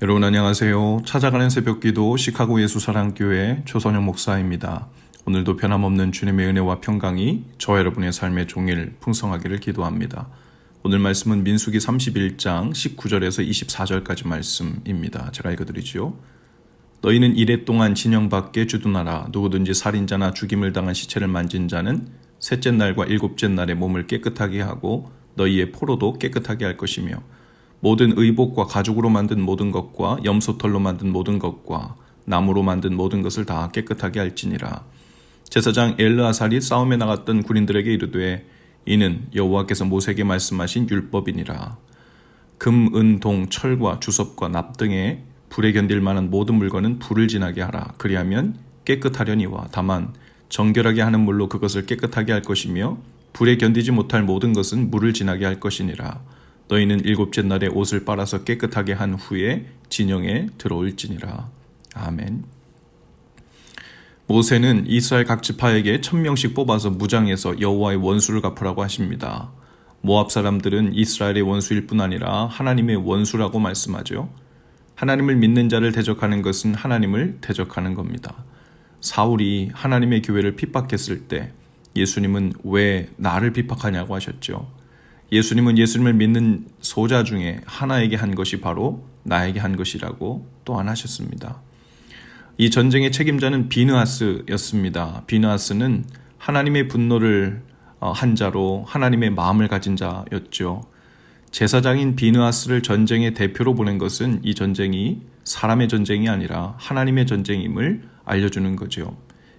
여러분 안녕하세요. 찾아가는 새벽기도 시카고 예수사랑교회 조선영 목사입니다. 오늘도 변함없는 주님의 은혜와 평강이 저와 여러분의 삶의 종일 풍성하기를 기도합니다. 오늘 말씀은 민수기 31장 19절에서 24절까지 말씀입니다. 제가 읽어드리죠. 너희는 이레 동안 진영 밖에 주둔하라. 누구든지 살인자나 죽임을 당한 시체를 만진 자는 셋째 날과 일곱째 날에 몸을 깨끗하게 하고 너희의 포로도 깨끗하게 할 것이며 모든 의복과 가죽으로 만든 모든 것과 염소털로 만든 모든 것과 나무로 만든 모든 것을 다 깨끗하게 할지니라. 제사장 엘르아살이 싸움에 나갔던 군인들에게 이르되 이는 여호와께서 모세에게 말씀하신 율법이니라. 금, 은, 동, 철과 주섭과 납 등의 불에 견딜 만한 모든 물건은 불을 지나게 하라. 그리하면 깨끗하려니와 다만 정결하게 하는 물로 그것을 깨끗하게 할 것이며 불에 견디지 못할 모든 것은 물을 지나게 할 것이니라. 너희는 일곱째 날에 옷을 빨아서 깨끗하게 한 후에 진영에 들어올지니라. 아멘. 모세는 이스라엘 각 지파에게 1000명씩 뽑아서 무장해서 여호와의 원수를 갚으라고 하십니다. 모압 사람들은 이스라엘의 원수일 뿐 아니라 하나님의 원수라고 말씀하죠. 하나님을 믿는 자를 대적하는 것은 하나님을 대적하는 겁니다. 사울이 하나님의 교회를 핍박했을 때 예수님은 왜 나를 핍박하냐고 하셨죠. 예수님은 예수님을 믿는 소자 중에 하나에게 한 것이 바로 나에게 한 것이라고 또한 하셨습니다. 이 전쟁의 책임자는 비느하스였습니다. 비느하스는 하나님의 분노를 한 자로 하나님의 마음을 가진 자였죠. 제사장인 비느하스를 전쟁의 대표로 보낸 것은 이 전쟁이 사람의 전쟁이 아니라 하나님의 전쟁임을 알려주는 거죠.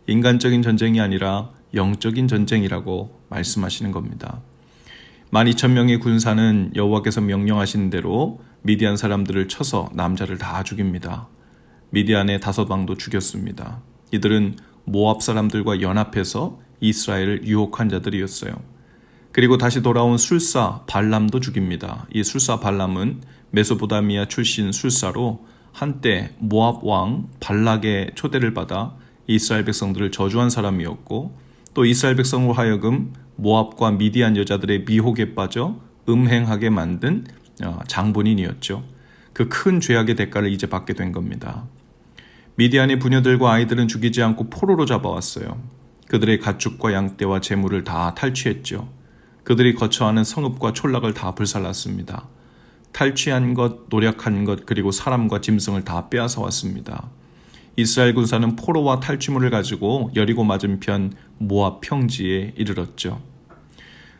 인간적인 전쟁이 아니라 영적인 전쟁이라고 말씀하시는 겁니다. 12,000명의 군사는 여호와께서 명령하신 대로 미디안 사람들을 쳐서 남자를 다 죽입니다. 미디안의 5왕도 죽였습니다. 이들은 모압 사람들과 연합해서 이스라엘을 유혹한 자들이었어요. 그리고 다시 돌아온 술사 발람도 죽입니다. 이 술사 발람은 메소포타미아 출신 술사로 한때 모압 왕 발락의 초대를 받아 이스라엘 백성들을 저주한 사람이었고 또 이스라엘 백성으로 하여금 모압과 미디안 여자들의 미혹에 빠져 음행하게 만든 장본인이었죠. 그 큰 죄악의 대가를 이제 받게 된 겁니다. 미디안의 부녀들과 아이들은 죽이지 않고 포로로 잡아왔어요. 그들의 가축과 양떼와 재물을 다 탈취했죠. 그들이 거처하는 성읍과 촌락을 다 불살랐습니다. 탈취한 것, 노력한 것, 그리고 사람과 짐승을 다 빼앗아 왔습니다. 이스라엘 군사는 포로와 탈취물을 가지고 여리고 맞은편 모압 평지에 이르렀죠.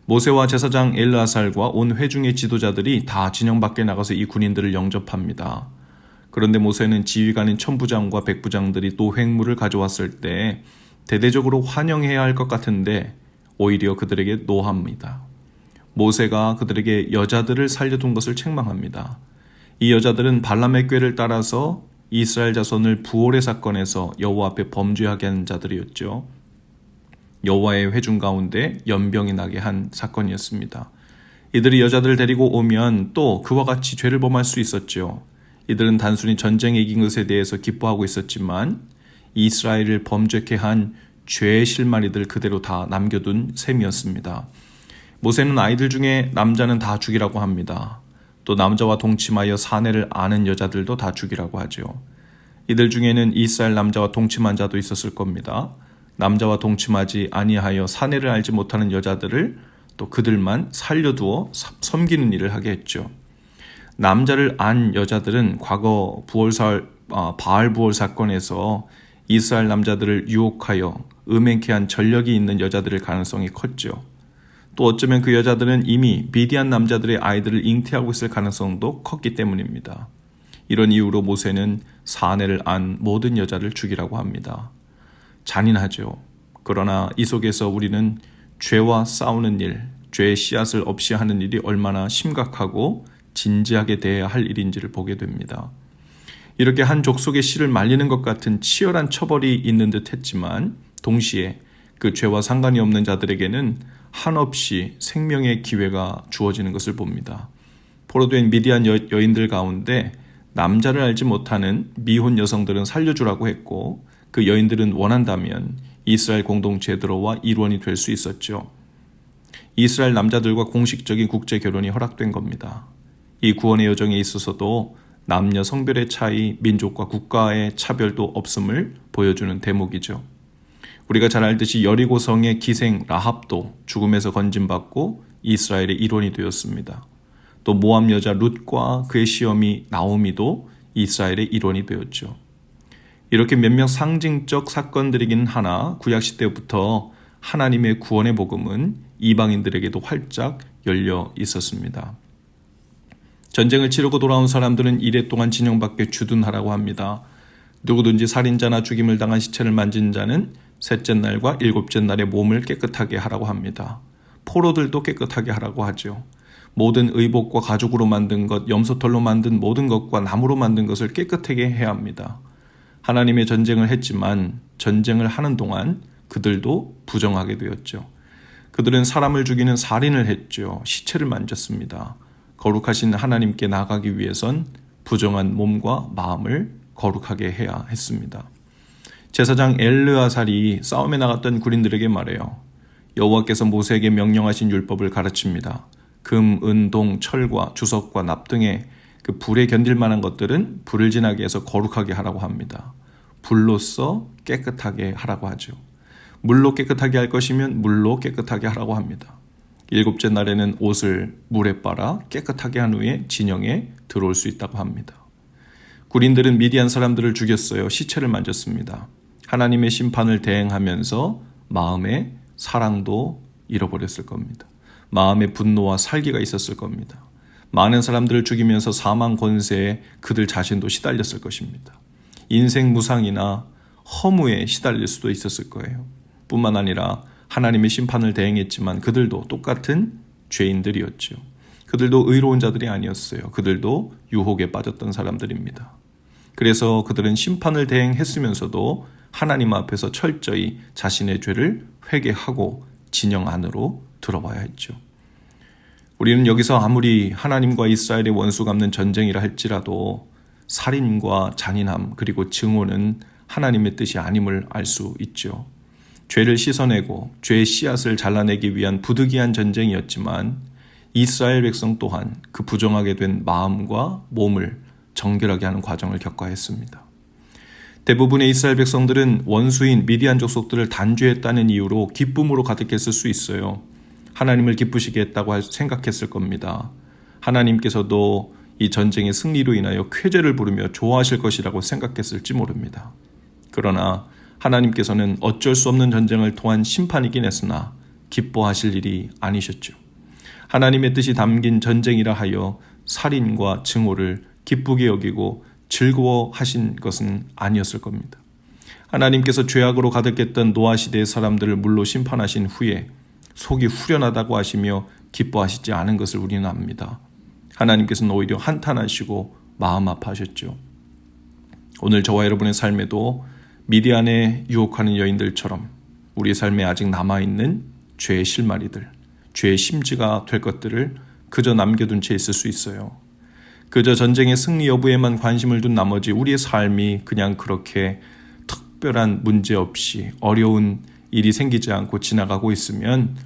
모세와 제사장 엘르아살과 온 회중의 지도자들이 다 진영 밖에 나가서 이 군인들을 영접합니다. 그런데 모세는 지휘관인 천부장과 백부장들이 또 횡물을 가져왔을 때 대대적으로 환영해야 할 것 같은데 오히려 그들에게 노합니다. 모세가 그들에게 여자들을 살려둔 것을 책망합니다. 이 여자들은 발람의 꾀를 따라서 이스라엘 자손을 부올의 사건에서 여호와 앞에 범죄하게 한 자들이었죠. 여호와의 회중 가운데 연병이 나게 한 사건이었습니다. 이들이 여자들을 데리고 오면 또 그와 같이 죄를 범할 수 있었죠. 이들은 단순히 전쟁에 이긴 것에 대해서 기뻐하고 있었지만 이스라엘을 범죄케 한 죄의 실마리들 그대로 다 남겨둔 셈이었습니다. 모세는 아이들 중에 남자는 다 죽이라고 합니다. 또 남자와 동침하여 사내를 아는 여자들도 다 죽이라고 하죠. 이들 중에는 이스라엘 남자와 동침한 자도 있었을 겁니다. 남자와 동침하지 아니하여 사내를 알지 못하는 여자들을 또 그들만 살려두어 섬기는 일을 하게 했죠. 남자를 안 여자들은 과거 바알 부올 사건에서 이스라엘 남자들을 유혹하여 음행케 한 전력이 있는 여자들일 가능성이 컸죠. 또 어쩌면 그 여자들은 이미 미디안 남자들의 아이들을 잉태하고 있을 가능성도 컸기 때문입니다. 이런 이유로 모세는 사내를 안 모든 여자를 죽이라고 합니다. 잔인하죠. 그러나 이 속에서 우리는 죄와 싸우는 일, 죄의 씨앗을 없이 하는 일이 얼마나 심각하고 진지하게 대해야 할 일인지를 보게 됩니다. 이렇게 한 족속의 씨를 말리는 것 같은 치열한 처벌이 있는 듯 했지만 동시에 그 죄와 상관이 없는 자들에게는 한없이 생명의 기회가 주어지는 것을 봅니다. 포로된 미디안 여인들 가운데 남자를 알지 못하는 미혼 여성들은 살려주라고 했고 그 여인들은 원한다면 이스라엘 공동체에 들어와 일원이 될 수 있었죠. 이스라엘 남자들과 공식적인 국제 결혼이 허락된 겁니다. 이 구원의 여정에 있어서도 남녀 성별의 차이, 민족과 국가의 차별도 없음을 보여주는 대목이죠. 우리가 잘 알듯이 여리고성의 기생 라합도 죽음에서 건진받고 이스라엘의 일원이 되었습니다. 또 모압 여자 룻과 그의 시어미 나오미도 이스라엘의 일원이 되었죠. 이렇게 몇몇 상징적 사건들이긴 하나 구약시대부터 하나님의 구원의 복음은 이방인들에게도 활짝 열려 있었습니다. 전쟁을 치르고 돌아온 사람들은 이래 동안 진영 밖에 주둔하라고 합니다. 누구든지 살인자나 죽임을 당한 시체를 만진 자는 셋째 날과 일곱째 날에 몸을 깨끗하게 하라고 합니다. 포로들도 깨끗하게 하라고 하죠. 모든 의복과 가죽으로 만든 것, 염소털로 만든 모든 것과 나무로 만든 것을 깨끗하게 해야 합니다. 하나님의 전쟁을 했지만 전쟁을 하는 동안 그들도 부정하게 되었죠. 그들은 사람을 죽이는 살인을 했죠. 시체를 만졌습니다. 거룩하신 하나님께 나아가기 위해선 부정한 몸과 마음을 거룩하게 해야 했습니다. 제사장 엘르아살이 싸움에 나갔던 군인들에게 말해요. 여호와께서 모세에게 명령하신 율법을 가르칩니다. 금, 은, 동, 철과 주석과 납 등의 그 불에 견딜 만한 것들은 불을 지나게 해서 거룩하게 하라고 합니다. 불로써 깨끗하게 하라고 하죠. 물로 깨끗하게 할 것이면 물로 깨끗하게 하라고 합니다. 일곱째 날에는 옷을 물에 빨아 깨끗하게 한 후에 진영에 들어올 수 있다고 합니다. 군인들은 미디안 사람들을 죽였어요. 시체를 만졌습니다. 하나님의 심판을 대행하면서 마음의 사랑도 잃어버렸을 겁니다. 마음의 분노와 살기가 있었을 겁니다. 많은 사람들을 죽이면서 사망 권세에 그들 자신도 시달렸을 것입니다. 인생 무상이나 허무에 시달릴 수도 있었을 거예요. 뿐만 아니라 하나님의 심판을 대행했지만 그들도 똑같은 죄인들이었죠. 그들도 의로운 자들이 아니었어요. 그들도 유혹에 빠졌던 사람들입니다. 그래서 그들은 심판을 대행했으면서도 하나님 앞에서 철저히 자신의 죄를 회개하고 진영 안으로 들어와야 했죠. 우리는 여기서 아무리 하나님과 이스라엘의 원수 갚는 전쟁이라 할지라도 살인과 잔인함 그리고 증오는 하나님의 뜻이 아님을 알 수 있죠. 죄를 씻어내고 죄의 씨앗을 잘라내기 위한 부득이한 전쟁이었지만 이스라엘 백성 또한 그 부정하게 된 마음과 몸을 정결하게 하는 과정을 겪어야 했습니다. 대부분의 이스라엘 백성들은 원수인 미디안 족속들을 단죄했다는 이유로 기쁨으로 가득했을 수 있어요. 하나님을 기쁘시게 했다고 생각했을 겁니다. 하나님께서도 이 전쟁의 승리로 인하여 쾌제를 부르며 좋아하실 것이라고 생각했을지 모릅니다. 그러나 하나님께서는 어쩔 수 없는 전쟁을 통한 심판이긴 했으나 기뻐하실 일이 아니셨죠. 하나님의 뜻이 담긴 전쟁이라 하여 살인과 증오를 기쁘게 여기고 즐거워하신 것은 아니었을 겁니다. 하나님께서 죄악으로 가득했던 노아 시대의 사람들을 물로 심판하신 후에 속이 후련하다고 하시며 기뻐하시지 않은 것을 우리는 압니다. 하나님께서는 오히려 한탄하시고 마음 아파하셨죠. 오늘 저와 여러분의 삶에도 미디안에 유혹하는 여인들처럼 우리 삶에 아직 남아있는 죄의 실마리들, 죄의 심지가 될 것들을 그저 남겨둔 채 있을 수 있어요. 그저 전쟁의 승리 여부에만 관심을 둔 나머지 우리의 삶이 그냥 그렇게 특별한 문제 없이 어려운 일이 생기지 않고 지나가고 있으면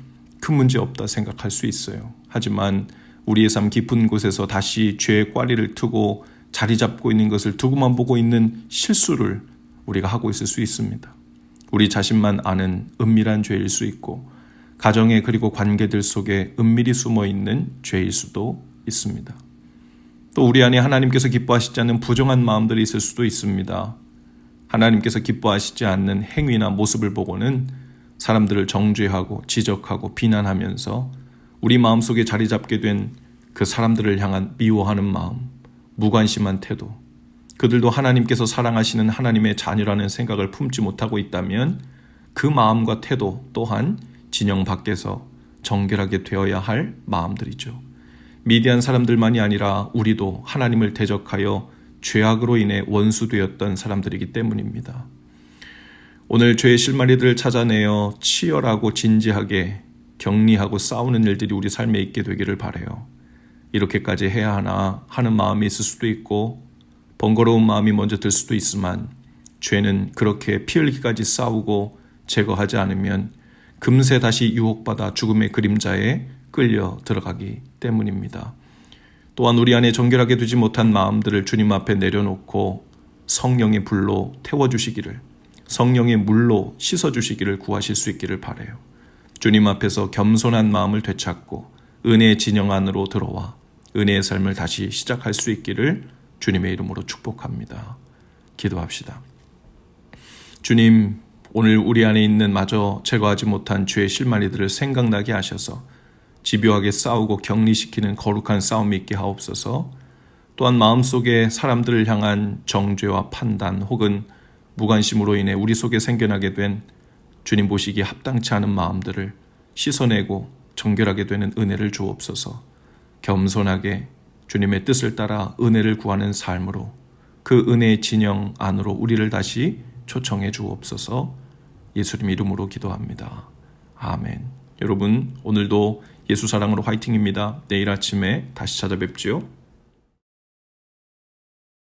큰 문제 없다 생각할 수 있어요. 하지만 우리의 삶 깊은 곳에서 다시 죄의 꽈리를 트고 자리 잡고 있는 것을 두고만 보고 있는 실수를 우리가 하고 있을 수 있습니다. 우리 자신만 아는 은밀한 죄일 수 있고 가정에 그리고 관계들 속에 은밀히 숨어 있는 죄일 수도 있습니다. 또 우리 안에 하나님께서 기뻐하시지 않는 부정한 마음들이 있을 수도 있습니다. 하나님께서 기뻐하시지 않는 행위나 모습을 보고는 사람들을 정죄하고 지적하고 비난하면서 우리 마음속에 자리 잡게 된 그 사람들을 향한 미워하는 마음, 무관심한 태도, 그들도 하나님께서 사랑하시는 하나님의 자녀라는 생각을 품지 못하고 있다면 그 마음과 태도 또한 진영 밖에서 정결하게 되어야 할 마음들이죠. 미디안 사람들만이 아니라 우리도 하나님을 대적하여 죄악으로 인해 원수되었던 사람들이기 때문입니다. 오늘 죄의 실마리들을 찾아내어 치열하고 진지하게 격리하고 싸우는 일들이 우리 삶에 있게 되기를 바라요. 이렇게까지 해야 하나 하는 마음이 있을 수도 있고 번거로운 마음이 먼저 들 수도 있지만 죄는 그렇게 피 흘리기까지 싸우고 제거하지 않으면 금세 다시 유혹받아 죽음의 그림자에 끌려 들어가기 때문입니다. 또한 우리 안에 정결하게 두지 못한 마음들을 주님 앞에 내려놓고 성령의 불로 태워주시기를, 성령의 물로 씻어주시기를 구하실 수 있기를 바라요. 주님 앞에서 겸손한 마음을 되찾고 은혜의 진영 안으로 들어와 은혜의 삶을 다시 시작할 수 있기를 주님의 이름으로 축복합니다. 기도합시다. 주님, 오늘 우리 안에 있는 마저 제거하지 못한 죄의 실마리들을 생각나게 하셔서 집요하게 싸우고 격리시키는 거룩한 싸움이 있게 하옵소서. 또한 마음속에 사람들을 향한 정죄와 판단 혹은 무관심으로 인해 우리 속에 생겨나게 된 주님 보시기에 합당치 않은 마음들을 씻어내고 정결하게 되는 은혜를 주옵소서. 겸손하게 주님의 뜻을 따라 은혜를 구하는 삶으로 그 은혜의 진영 안으로 우리를 다시 초청해 주옵소서. 예수님 이름으로 기도합니다. 아멘. 여러분, 오늘도 예수 사랑으로 화이팅입니다. 내일 아침에 다시 찾아뵙지요.